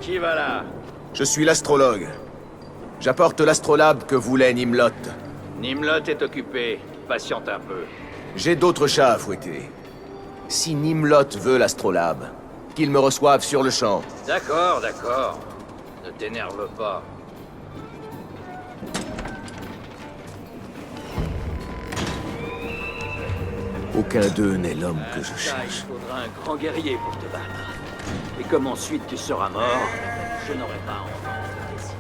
Qui va là? Je suis l'astrologue. J'apporte l'astrolabe que voulait Nimlot. Nimlot est occupé. Patiente un peu. J'ai d'autres chats à fouetter. Si Nimlot veut l'astrolabe, qu'il me reçoive sur le champ. D'accord, d'accord. Ne t'énerve pas. Aucun d'eux n'est l'homme que je Ça, cherche. il faudra un grand guerrier pour te battre. Et comme ensuite tu seras mort, je n'aurai pas à entendre tes signes.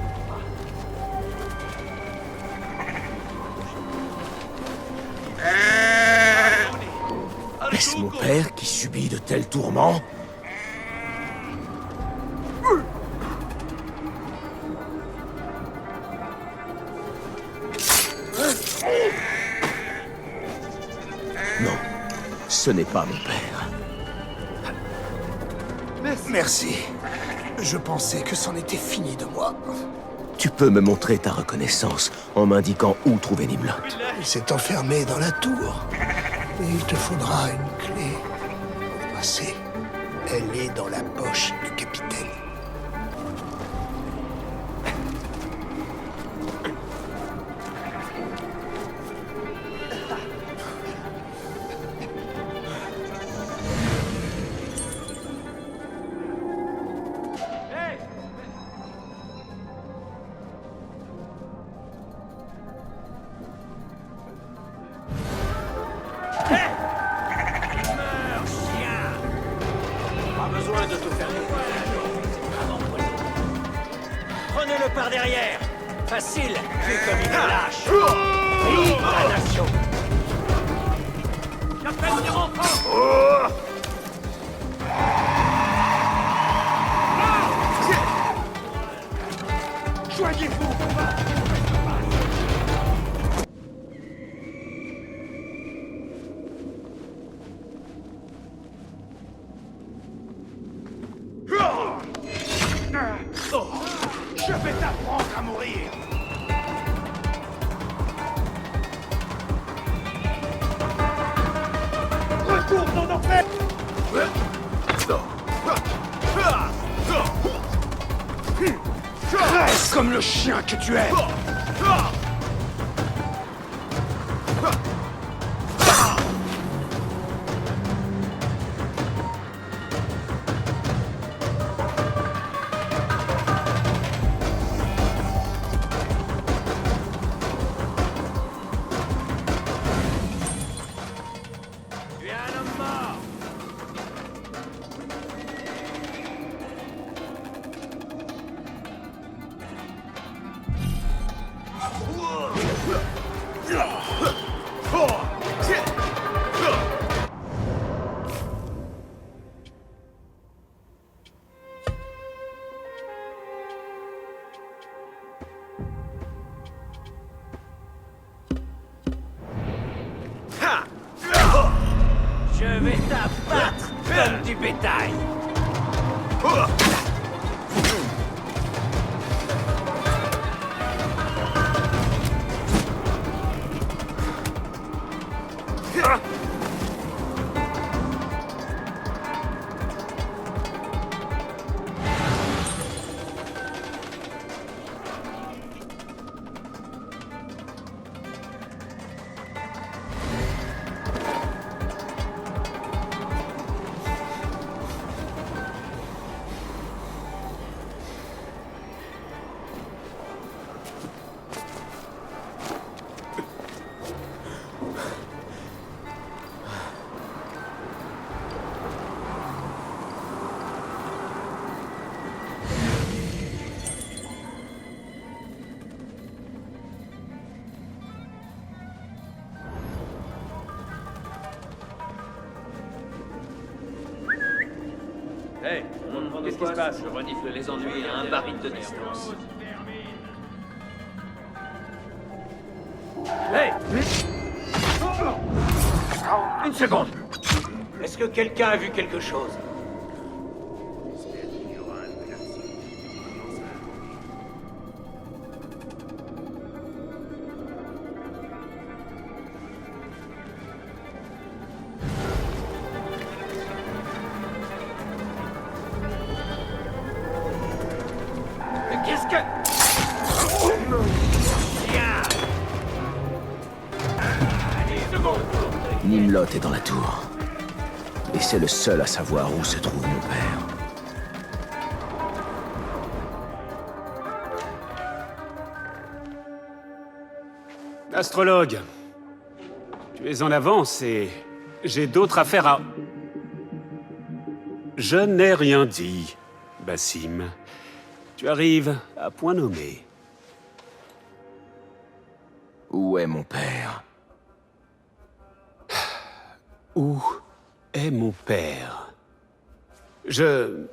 Est-ce mon père qui subit de tels tourments? Non, ce n'est pas mon père. Merci. Je pensais que c'en était fini de moi. Tu peux me montrer ta reconnaissance en m'indiquant où trouver Nimlot. Il s'est enfermé dans la tour. Et il te faudra une clé pour passer. Elle est dans la poche du capitaine. Prenez-le par derrière. Facile, vu comme il est lâche. Vive la nation. J'appelle des renforts. Joignez-vous au combat. Je vais t'apprendre à mourir. Retourne dans enfer. Reste comme le chien que tu es. Tu es un homme mort. Je vais t'abattre comme du bétail. Hey, qu'est-ce qui se passe? Je renifle les ennuis à un baril de distance. Hey! Une seconde! Est-ce que quelqu'un a vu quelque chose? Nimlot est dans la tour. Et c'est le seul à savoir où se trouve mon père. Astrologue, tu es en avance et j'ai d'autres affaires à... Je n'ai rien dit, Basim. Tu arrives à point nommé. Où est mon père? Où est mon père? Je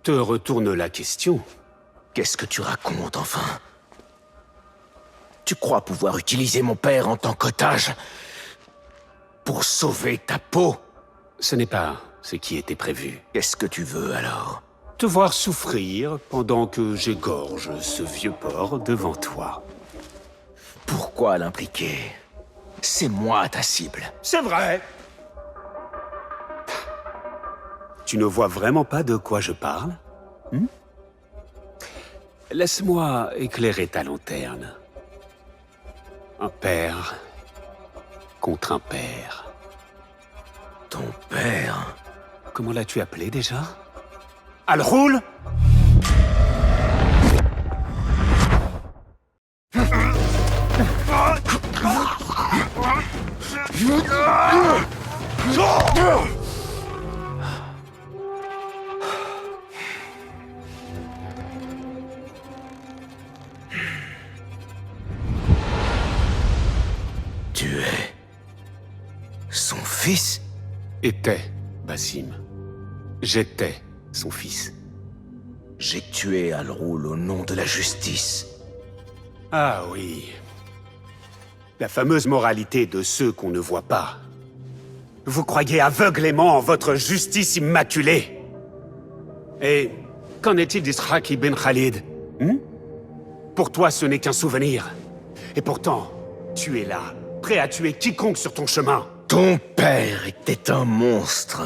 te retourne la question. Qu'est-ce que tu racontes, enfin? Tu crois pouvoir utiliser mon père en tant qu'otage pour sauver ta peau? Ce n'est pas ce qui était prévu. Qu'est-ce que tu veux, alors? Te voir souffrir pendant que j'égorge ce vieux porc devant toi. Pourquoi l'impliquer? C'est moi ta cible. C'est vrai! Tu ne vois vraiment pas de quoi je parle? Laisse-moi éclairer ta lanterne. Un père contre un père. Ton père? Comment l'as-tu appelé déjà? Al-Roul? Tu es... son fils? Était, Basim. J'étais son fils. J'ai tué Al-Roul au nom de la justice. Ah oui. La fameuse moralité de ceux qu'on ne voit pas. Vous croyez aveuglément en votre justice immaculée. Et qu'en est-il d'Israk ibn Khalid? Pour toi, ce n'est qu'un souvenir. Et pourtant, tu es là, prêt à tuer quiconque sur ton chemin. Ton père était un monstre.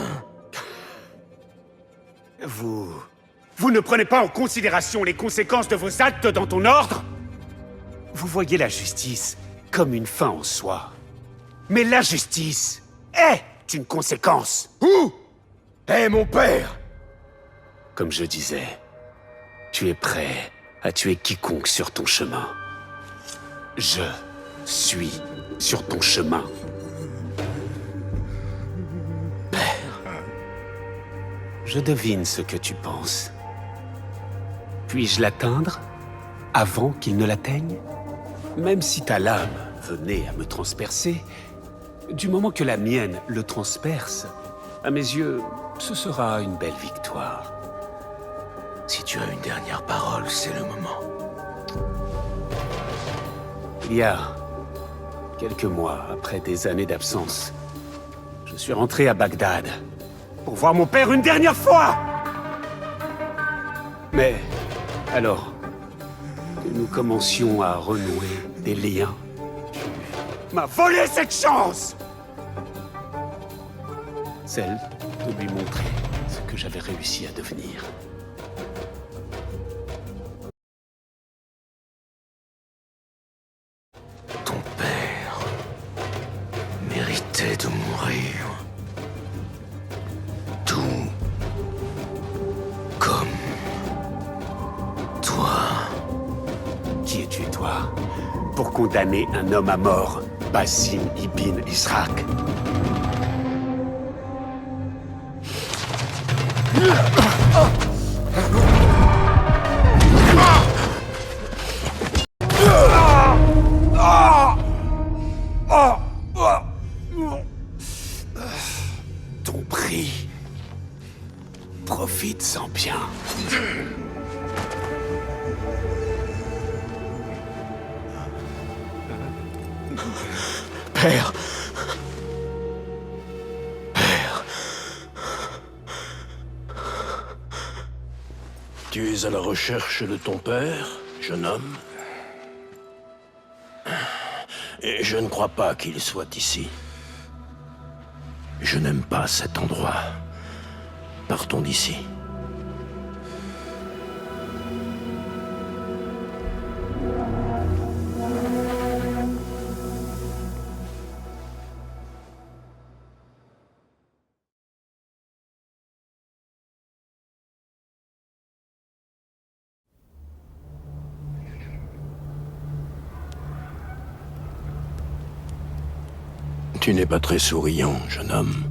Vous ne prenez pas en considération les conséquences de vos actes dans ton ordre? Vous voyez la justice comme une fin en soi. Mais la justice est une conséquence. Où est mon père? Comme je disais, tu es prêt à tuer quiconque sur ton chemin. Je suis sur ton chemin. Je devine ce que tu penses. Puis-je l'atteindre avant qu'il ne l'atteigne? Même si ta lame venait à me transpercer, du moment que la mienne le transperce, à mes yeux, ce sera une belle victoire. Si tu as une dernière parole, c'est le moment. Il y a quelques mois, après des années d'absence, je suis rentré à Bagdad pour voir mon père une dernière fois. Mais alors que nous commencions à renouer des liens, tu m'as volé cette chance! Celle de lui montrer ce que j'avais réussi à devenir. Ton père méritait de mourir. Tout comme toi. Qui es-tu, toi, pour condamner un homme à mort, Basim ibn Israk? Ton prix. Profite-en bien. Père. Père. Tu es à la recherche de ton père, jeune homme? Et je ne crois pas qu'il soit ici. Je n'aime pas cet endroit. Partons d'ici. Tu n'es pas très souriant, jeune homme.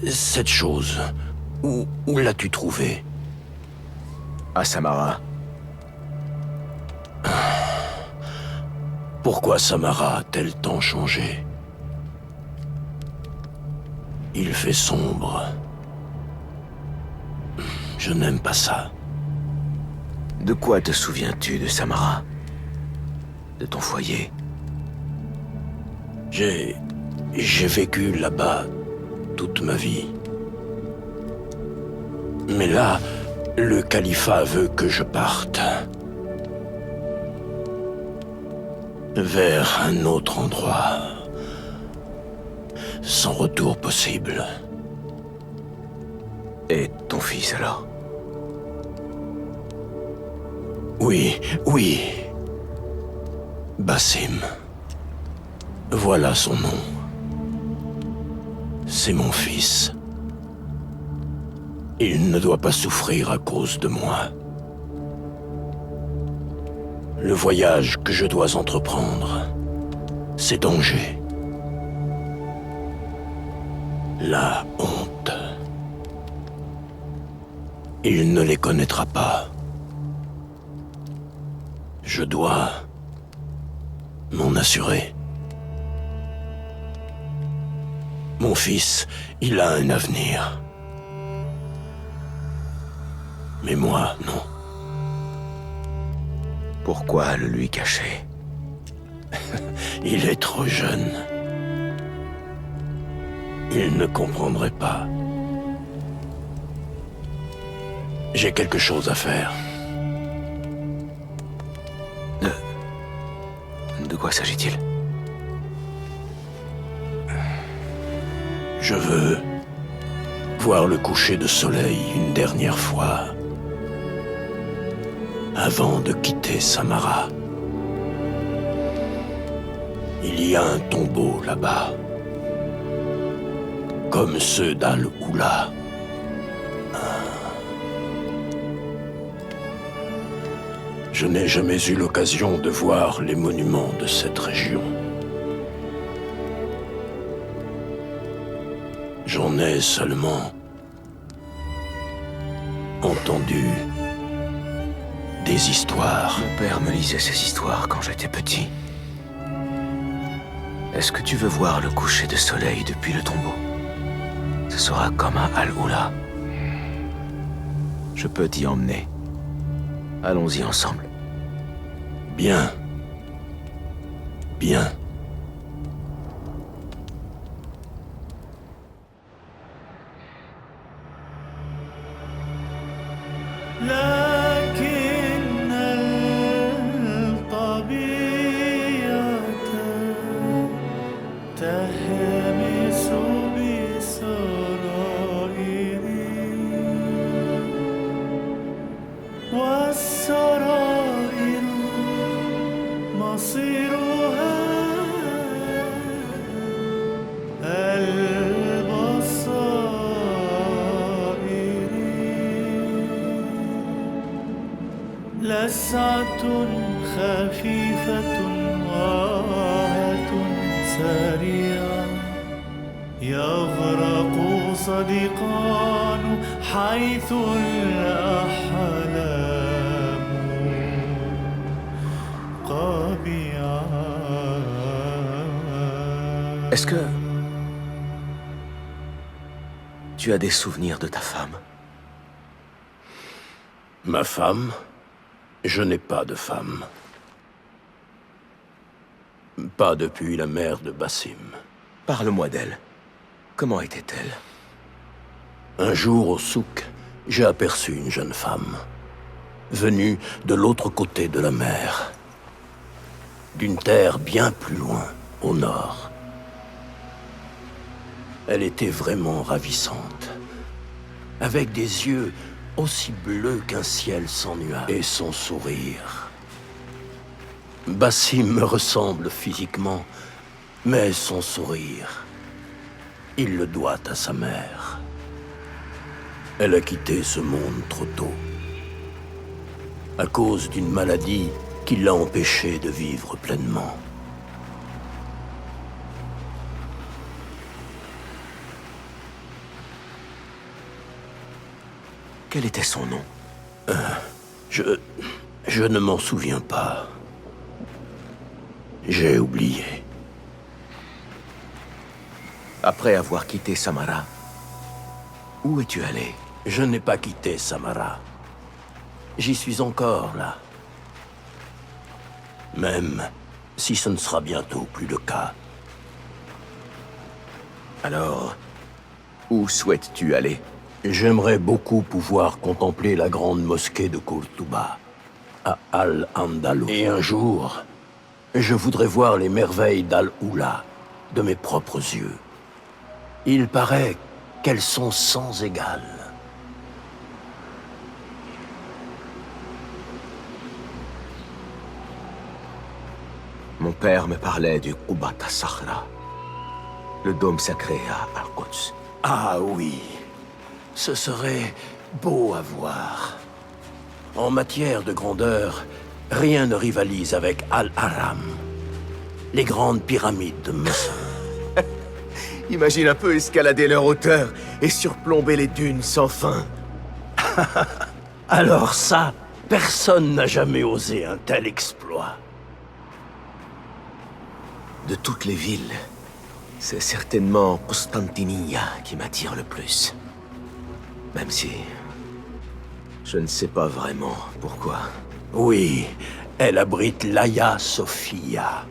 Cette chose, où l'as-tu trouvée? À Samara. Pourquoi Samara a-t-elle tant changé? Il fait sombre. Je n'aime pas ça. De quoi te souviens-tu de Samara? De ton foyer? J'ai vécu là-bas toute ma vie. Mais là, le califat veut que je parte. Vers un autre endroit. Sans retour possible. Et ton fils alors? Oui. Basim. Voilà son nom. C'est mon fils. Il ne doit pas souffrir à cause de moi. Le voyage que je dois entreprendre, c'est danger. La honte. Il ne les connaîtra pas. Je dois m'en assurer. Mon fils, il a un avenir. Mais moi, non. Pourquoi le lui cacher? Il est trop jeune. Il ne comprendrait pas. J'ai quelque chose à faire. De quoi s'agit-il? Je veux voir le coucher de soleil une dernière fois avant de quitter Samara. Il y a un tombeau là-bas, comme ceux d'Al-Oula. Je n'ai jamais eu l'occasion de voir les monuments de cette région. J'en ai seulement entendu des histoires. Mon père me lisait ces histoires quand j'étais petit. Est-ce que tu veux voir le coucher de soleil depuis le tombeau? Ce sera comme à Al-Oula. Je peux t'y emmener. Allons-y ensemble. Bien. Bien. لكن الطبيعة تهمس بسرائري والسرائر مصيرها لسعة خفيفة واهة سريعة يغرق صديقان حيث الأحلام قبيعة. Est-ce que tu as des souvenirs de ta femme? Ma femme? Je n'ai pas de femme. Pas depuis la mère de Basim. Parle-moi d'elle. Comment était-elle? Un jour au souk, j'ai aperçu une jeune femme, venue de l'autre côté de la mer, d'une terre bien plus loin, au nord. Elle était vraiment ravissante, avec des yeux aussi bleus qu'un ciel sans nuages, et son sourire. Basim me ressemble physiquement, mais son sourire, il le doit à sa mère. Elle a quitté ce monde trop tôt. à cause d'une maladie qui l'a empêché de vivre pleinement. Quel était son nom? Je ne m'en souviens pas. J'ai oublié. Après avoir quitté Samara, où es-tu allé? Je n'ai pas quitté Samara. J'y suis encore là. Même si ce ne sera bientôt plus le cas. Alors, où souhaites-tu aller? J'aimerais beaucoup pouvoir contempler la grande mosquée de Courtouba, à Al-Andalus. Et un jour, je voudrais voir les merveilles d'Al-Oula de mes propres yeux. Il paraît qu'elles sont sans égales. Mon père me parlait du Qubat al-Sakhra, le dôme sacré à Al-Quds. Ah oui, ce serait beau à voir. En matière de grandeur, rien ne rivalise avec Al-Haram, les grandes pyramides de Mossoul. Imagine un peu escalader leur hauteur et surplomber les dunes sans fin. Alors ça, personne n'a jamais osé un tel exploit. De toutes les villes, c'est certainement Constantinia qui m'attire le plus. Même si... je ne sais pas vraiment pourquoi. Oui, elle abrite l'Hagia Sophia.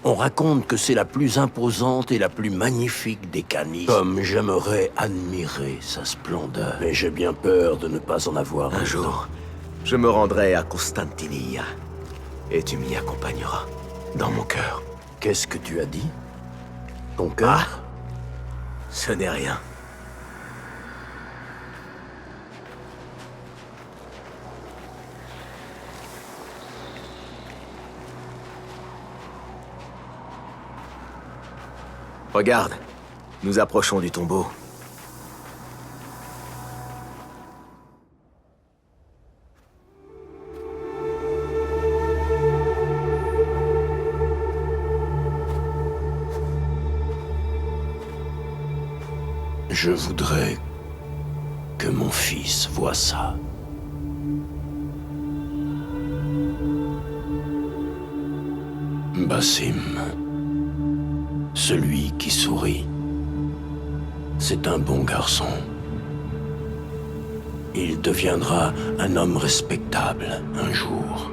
On raconte que c'est la plus imposante et la plus magnifique des canises. Comme j'aimerais admirer sa splendeur. Mais j'ai bien peur de ne pas en avoir Un jour, je me rendrai à Constantinia. Et tu m'y accompagneras. Dans mon cœur. Qu'est-ce que tu as dit? Ton cœur? Ce n'est rien. Regarde, nous approchons du tombeau. Je voudrais que mon fils voie ça. Basim, celui qui sourit, c'est un bon garçon. Il deviendra un homme respectable un jour.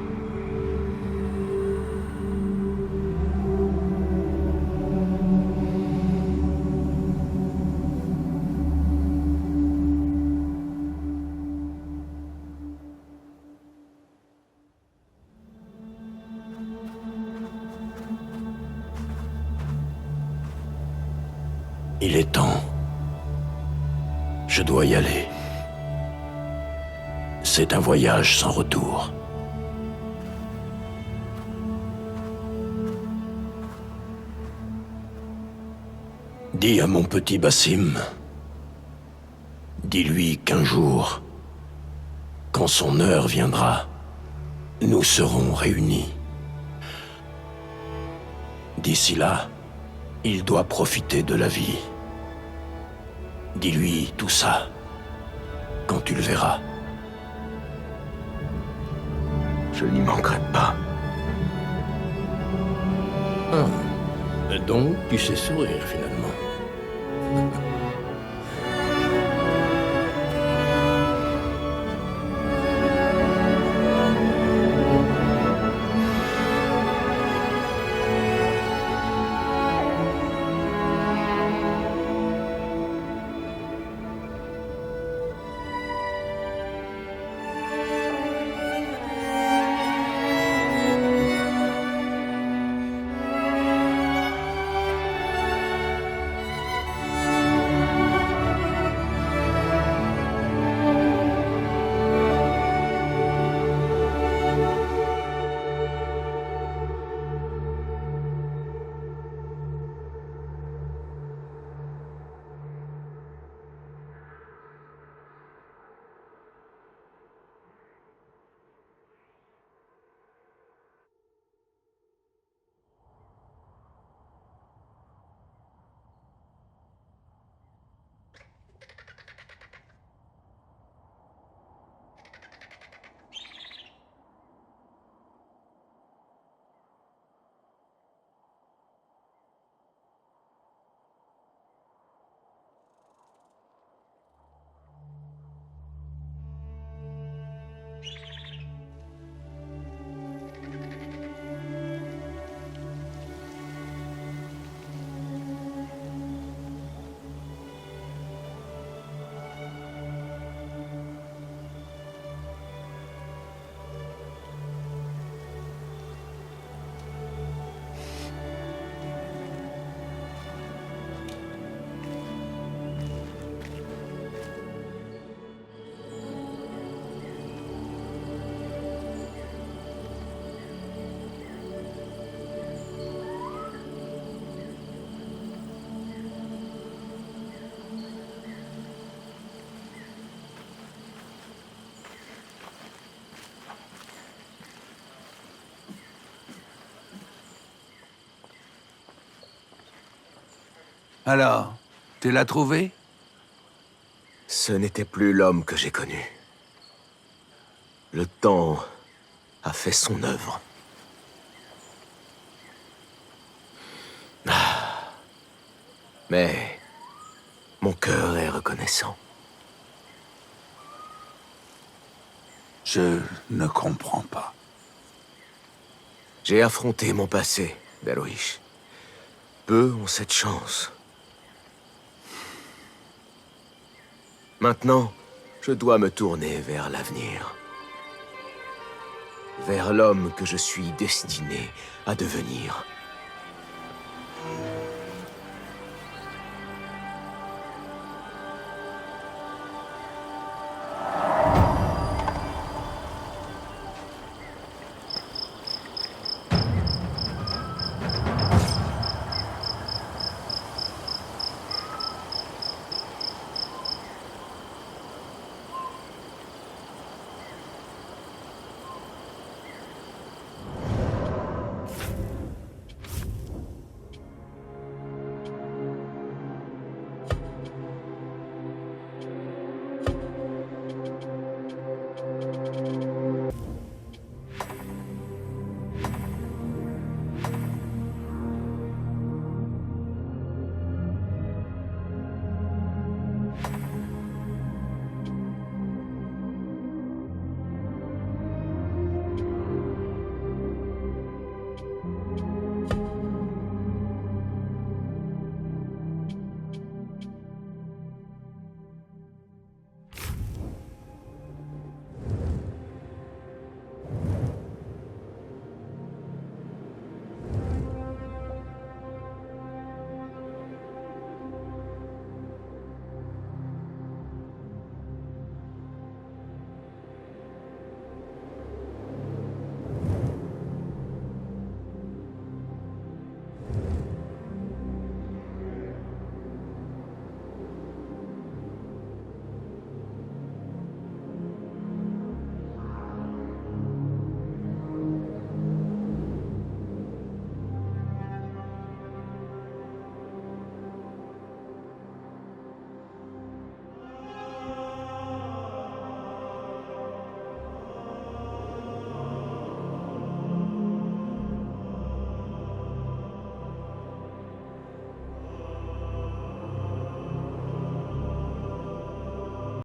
Il est temps. Je dois y aller. C'est un voyage sans retour. Dis à mon petit Basim, dis-lui qu'un jour, quand son heure viendra, nous serons réunis. D'ici là, il doit profiter de la vie. Dis-lui tout ça, quand tu le verras. Je n'y manquerai pas. Donc, tu sais sourire, finalement. Alors, tu l'as trouvé? Ce n'était plus l'homme que j'ai connu. Le temps a fait son œuvre. Mais mon cœur est reconnaissant. Je ne comprends pas. J'ai affronté mon passé, Beloïch. Peu ont cette chance. Maintenant, je dois me tourner vers l'avenir. Vers l'homme que je suis destiné à devenir.